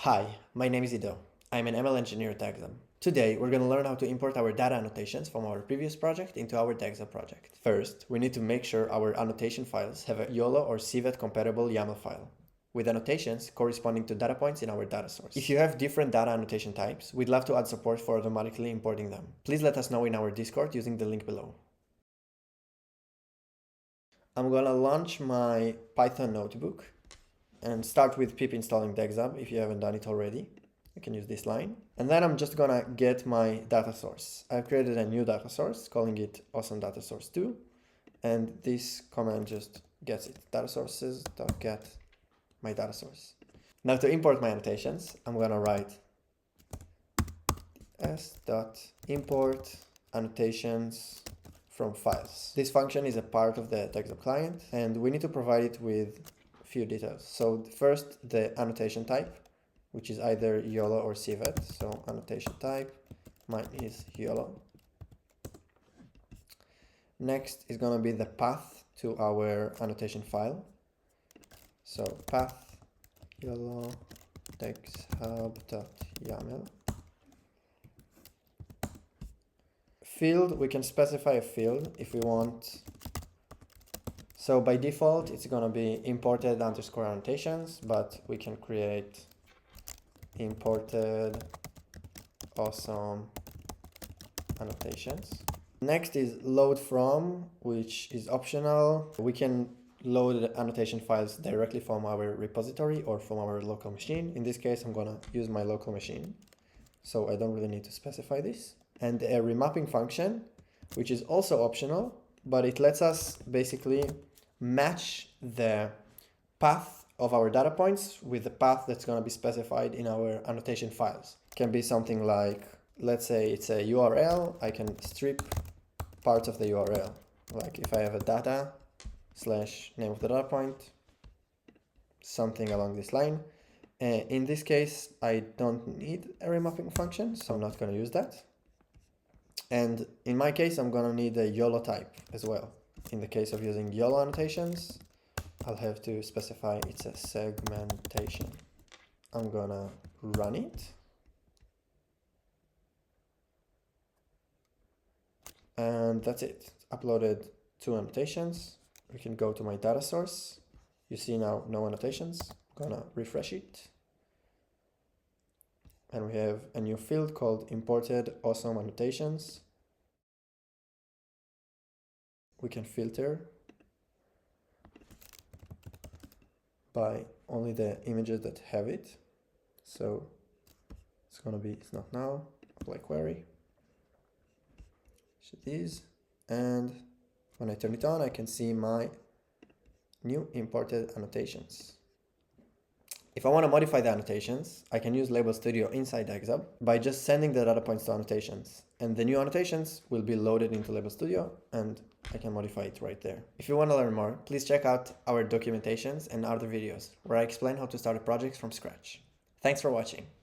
Hi, my name is Ido. I'm an ML engineer at DagsHub. Today, we're going to learn how to import our data annotations from our previous project into our DagsHub project. First, we need to make sure our annotation files have a YOLO or CVAT compatible YAML file, with annotations corresponding to data points in our data source. If you have different data annotation types, we'd love to add support for automatically importing them. Please let us know in our Discord using the link below. I'm going to launch my Python notebook and start with pip installing DagsHub if you haven't done it already. You can use this line. And then I'm just gonna get my data source. I've created a new data source, calling it awesome data source 2. And this command just gets it. Data sources.get my data source. Now to import my annotations, I'm gonna write s.import annotations from files. This function is a part of the DagsHub client, and we need to provide it with few details. So first, the annotation type, which is either YOLO or CVAT. So annotation type, mine is YOLO. Next is going to be the path to our annotation file. So path YOLO DagsHub.yaml. Field, we can specify a field if we want. So by default, it's going to be imported underscore annotations, but we can create imported awesome annotations. Next is load from, which is optional. We can load annotation files directly from our repository or from our local machine. In this case, I'm going to use my local machine, so I don't really need to specify this. And a remapping function, which is also optional, but it lets us basically match the path of our data points with the path that's going to be specified in our annotation files. It can be something like, let's say it's a URL, I can strip parts of the URL. Like if I have a data / name of the data point, something along this line. In this case, I don't need a remapping function, so I'm not going to use that. And in my case, I'm going to need a YOLO type as well. In the case of using YOLO annotations, I'll have to specify it's a segmentation. I'm gonna run it. And that's it. It's uploaded 2 annotations. We can go to my data source. You see now no annotations. I'm gonna refresh it. And we have a new field called imported awesome annotations. We can filter by only the images that have it. So it's going to be, it's not now, apply query. It is. And when I turn it on, I can see my new imported annotations. If I want to modify the annotations, I can use Label Studio inside DagsHub by just sending the data points to annotations. And the new annotations will be loaded into Label Studio and I can modify it right there. If you want to learn more, please check out our documentations and other videos where I explain how to start a project from scratch. Thanks for watching.